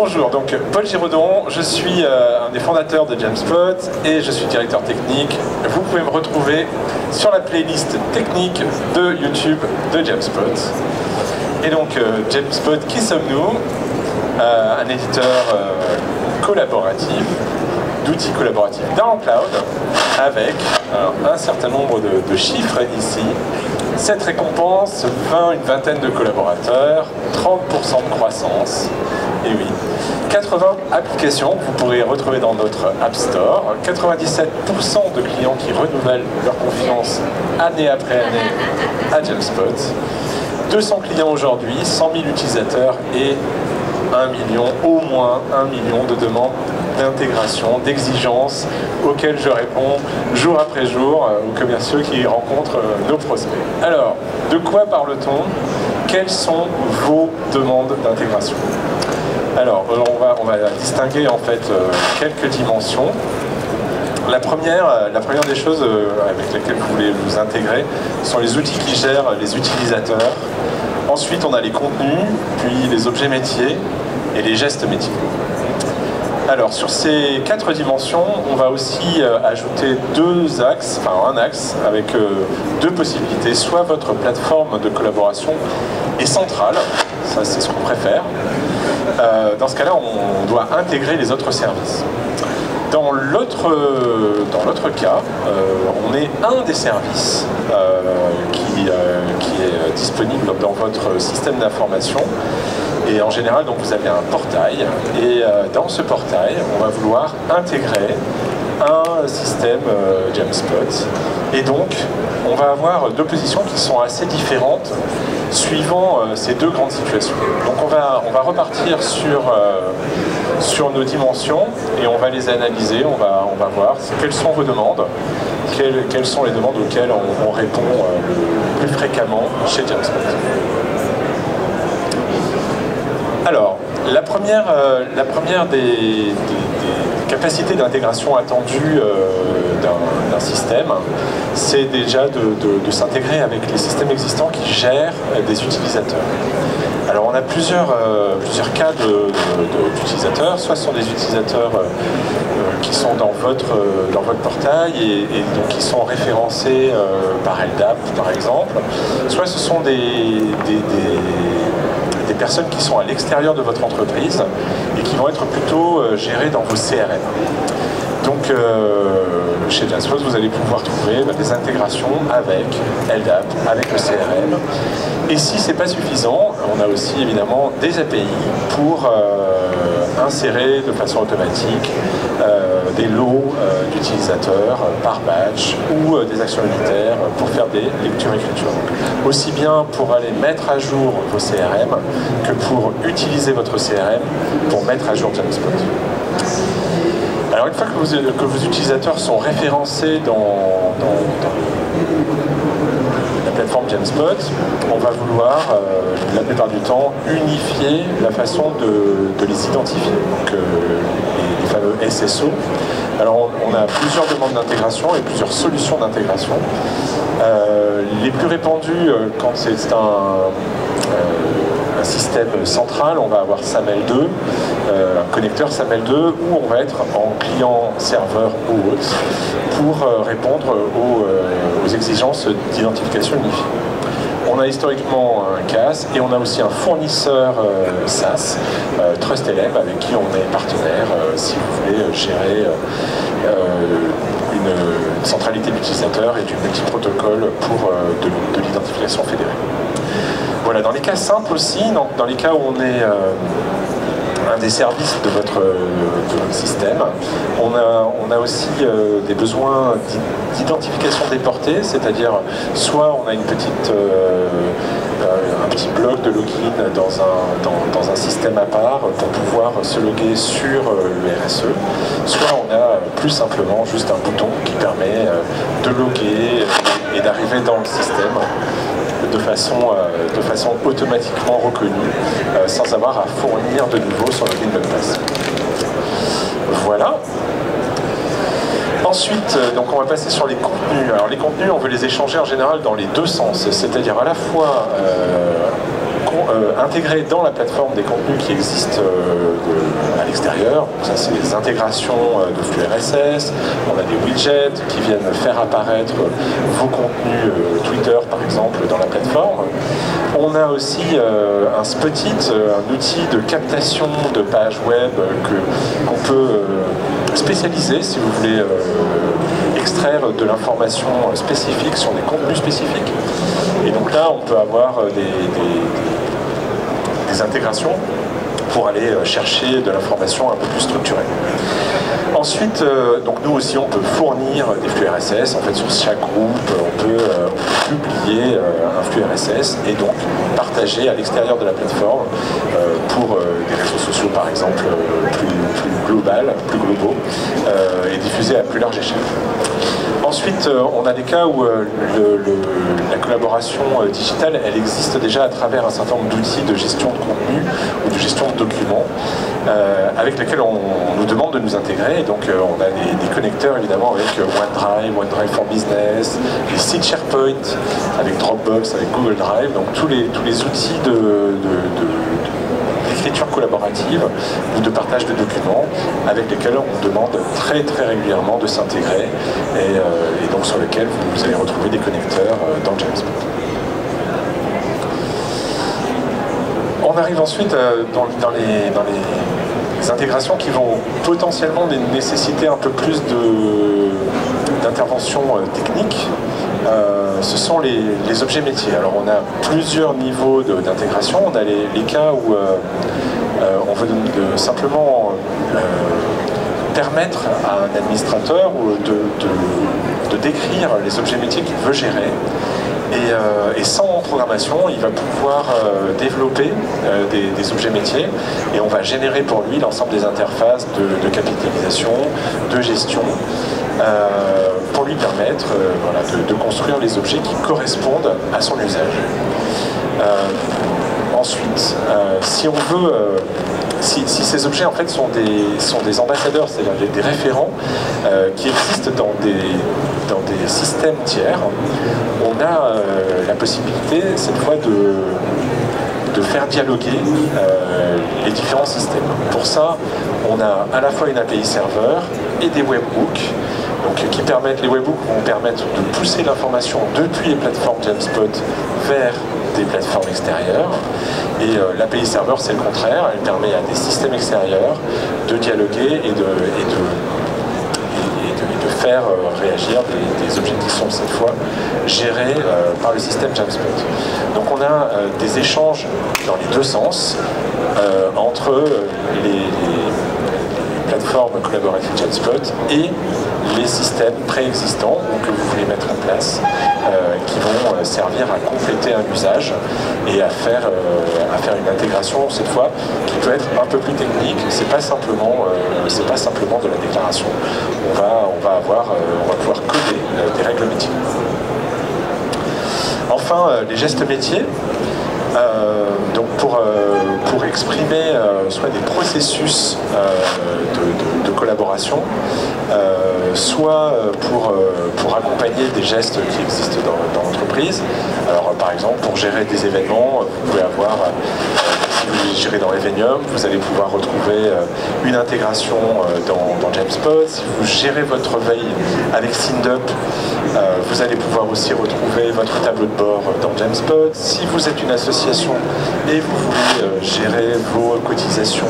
Bonjour, donc Paul Giraudon, je suis un des fondateurs de Jamspot et je suis directeur technique. Vous pouvez me retrouver sur la playlist technique de YouTube de Jamspot. Et donc Jamspot, qui sommes-nous? Un éditeur collaboratif, d'outils collaboratifs dans le cloud, avec un certain nombre de chiffres ici. Cette récompense, une vingtaine de collaborateurs, 30% de croissance, et oui, 80 applications que vous pourrez retrouver dans notre App Store, 97% de clients qui renouvellent leur confiance année après année à Jamspot, 200 clients aujourd'hui, 100 000 utilisateurs et 1 million, au moins 1 million de demandes d'intégration, d'exigences auxquelles je réponds jour après jour aux commerciaux qui rencontrent nos prospects. Alors, de quoi parle-t-on? Quelles sont vos demandes d'intégration? Alors, on va distinguer en fait quelques dimensions. La première des choses avec lesquelles vous voulez vous intégrer sont les outils qui gèrent les utilisateurs. Ensuite, on a les contenus, puis les objets métiers et les gestes métiers. Alors, sur ces 4 dimensions, on va aussi ajouter un axe avec 2 possibilités. Soit votre plateforme de collaboration est centrale, ça c'est ce qu'on préfère. Dans ce cas-là, on doit intégrer les autres services. Dans l'autre cas, on est un des services qui est disponible dans votre système d'information. Et en général, donc, vous avez un portail. Et dans ce portail, on va vouloir intégrer un système Jamspot. Et donc, on va avoir 2 positions qui sont assez différentes suivant ces 2 grandes situations. Donc on va repartir sur nos dimensions et on va les analyser, on va voir quelles sont vos demandes, quelles sont les demandes auxquelles on répond le plus fréquemment chez Jamspot. Alors, la première des capacités d'intégration attendues d'un système, c'est déjà de s'intégrer avec les systèmes existants qui gèrent des utilisateurs. Alors on a plusieurs cas d'utilisateurs, soit ce sont des utilisateurs qui sont dans votre portail et donc qui sont référencés par LDAP par exemple, soit ce sont des personnes qui sont à l'extérieur de votre entreprise et qui vont être plutôt gérées dans vos CRM. Donc chez Jamspot, vous allez pouvoir trouver des intégrations avec LDAP, avec le CRM. Et si ce n'est pas suffisant, on a aussi évidemment des API pour insérer de façon automatique des lots d'utilisateurs par batch ou des actions unitaires pour faire des lectures-écritures. Aussi bien pour aller mettre à jour vos CRM que pour utiliser votre CRM pour mettre à jour Jamspot. Alors une fois que vos utilisateurs sont référencés dans la plateforme Jamspot, on va vouloir, la plupart du temps, unifier la façon de les identifier, donc les fameux SSO. Alors on a plusieurs demandes d'intégration et plusieurs solutions d'intégration. Les plus répandues, quand c'est un système central, on va avoir SAML2, un connecteur SAML2, où on va être en client-serveur ou autre pour répondre aux exigences d'identification unifiée. On a historiquement un CAS et on a aussi un fournisseur SaaS, TrustLM, avec qui on est partenaire si vous voulez gérer une centralité d'utilisateur et du multiprotocole pour de l'identification fédérée. Voilà, dans les cas simples aussi, dans les cas où on est un des services de votre système, on a aussi des besoins d'identification déportée, c'est-à-dire soit on a un petit bloc de login dans un système à part pour pouvoir se loguer sur le RSE, soit on a plus simplement juste un bouton qui permet de loguer et d'arriver dans le système de façon automatiquement reconnue, sans avoir à fournir de nouveau son login de passe. Voilà. Ensuite, donc on va passer sur les contenus. Alors les contenus, on veut les échanger en général dans les 2 sens, c'est-à-dire à la fois intégrer dans la plateforme des contenus qui existent à l'extérieur. Ça, c'est des intégrations de flux RSS. On a des widgets qui viennent faire apparaître vos contenus Twitter, par exemple, dans la plateforme. On a aussi un Spotit, un outil de captation de pages web qu'on peut spécialiser si vous voulez extraire de l'information spécifique sur des contenus spécifiques. Et donc là, on peut avoir des intégrations pour aller chercher de l'information un peu plus structurée. Ensuite, donc nous aussi, on peut fournir des flux RSS. En fait, sur chaque groupe, on peut publier un flux RSS et donc partager à l'extérieur de la plateforme pour des réseaux sociaux, par exemple, plus globaux, et diffuser à plus large échelle. Ensuite, on a des cas où la collaboration digitale, elle existe déjà à travers un certain nombre d'outils de gestion de contenu ou de gestion de documents avec lesquels on nous demande de nous intégrer. Et donc, on a des connecteurs évidemment avec OneDrive, OneDrive for Business, les sites SharePoint, avec Dropbox, avec Google Drive, donc tous les outils d'écriture collaborative ou de partage de documents avec lesquels on demande très régulièrement de s'intégrer et donc sur lesquels vous allez retrouver des connecteurs dans Jamspot. On arrive ensuite dans les intégrations qui vont potentiellement nécessiter un peu plus d'intervention technique. Ce sont les objets métiers. Alors on a plusieurs niveaux d'intégration. On a les cas où on veut simplement permettre à un administrateur de décrire les objets métiers qu'il veut gérer. Et sans programmation, il va pouvoir développer des objets métiers et on va générer pour lui l'ensemble des interfaces de capitalisation, de gestion, pour lui permettre de construire les objets qui correspondent à son usage. Ensuite, si on veut, si ces objets en fait sont des ambassadeurs, c'est-à-dire des référents qui existent dans des systèmes tiers, on a la possibilité cette fois de faire dialoguer les différents systèmes. Pour ça, on a à la fois une API serveur et des webhooks. Donc, qui permettent, les webhooks vont permettre de pousser l'information depuis les plateformes Jamspot vers des plateformes extérieures. Et l'API serveur, c'est le contraire. Elle permet à des systèmes extérieurs de dialoguer et de faire réagir des objets qui sont cette fois gérés par le système Jamspot. Donc on a des échanges dans les deux sens entre les plateformes collaboratives Jamspot et les systèmes préexistants que vous voulez mettre en place qui vont servir à compléter un usage et à faire une intégration cette fois qui peut être un peu plus technique. C'est pas simplement de la déclaration. On va pouvoir coder des règles métiers. Enfin, les gestes métiers. Donc pour exprimer soit des processus de collaboration, soit pour accompagner des gestes qui existent dans l'entreprise. Alors par exemple, pour gérer des événements, vous pouvez avoir, si vous gérez dans Evenium, vous allez pouvoir retrouver une intégration dans Jamspot. Si vous gérez votre veille avec SynDup, vous allez pouvoir aussi retrouver votre tableau de bord dans Jamspot. Si vous êtes une association et vous voulez gérer vos cotisations,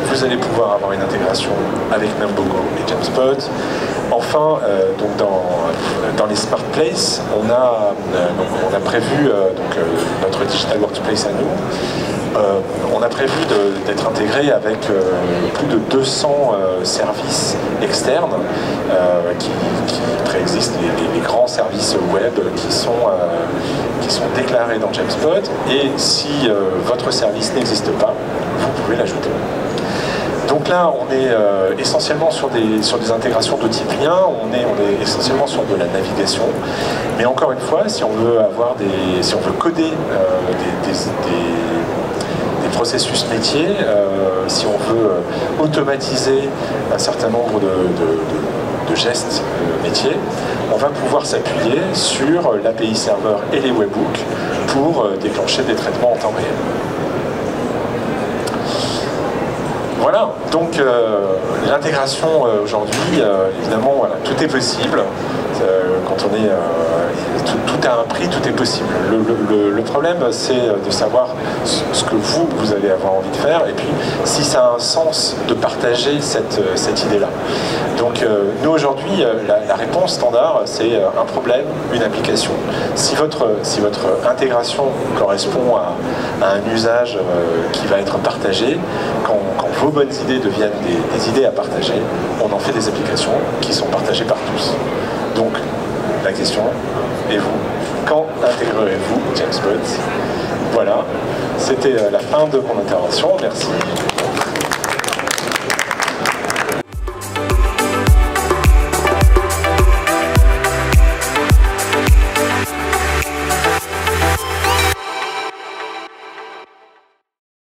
vous allez pouvoir avoir une intégration avec Numbogo et Jamspot. Enfin, donc dans les Smart Places, on a prévu notre Digital Workplace à nous. On a prévu d'être intégré avec plus de 200 services externes qui préexistent, les grands services web qui sont déclarés dans Jamspot. Et si votre service n'existe pas, vous pouvez l'ajouter. Donc là, on est essentiellement sur des intégrations de type lien, on est essentiellement sur de la navigation. Mais encore une fois, si on veut coder des processus métiers, si on veut automatiser un certain nombre de de gestes métiers, on va pouvoir s'appuyer sur l'API serveur et les webhooks pour déclencher des traitements en temps réel. Voilà, donc l'intégration aujourd'hui, évidemment, voilà, tout est possible. Quand on est, tout a un prix, tout est possible. Le problème, c'est de savoir ce que vous allez avoir envie de faire, et puis si ça a un sens de partager cette idée-là. Donc nous aujourd'hui, la réponse standard, c'est un problème, une application. Si votre intégration correspond à un usage qui va être partagé, quand vos bonnes idées deviennent des idées à partager, on en fait des applications qui sont partagées par tous. Donc, la question, et vous, quand intégrerez-vous Jamspot? Voilà, c'était la fin de mon intervention, merci.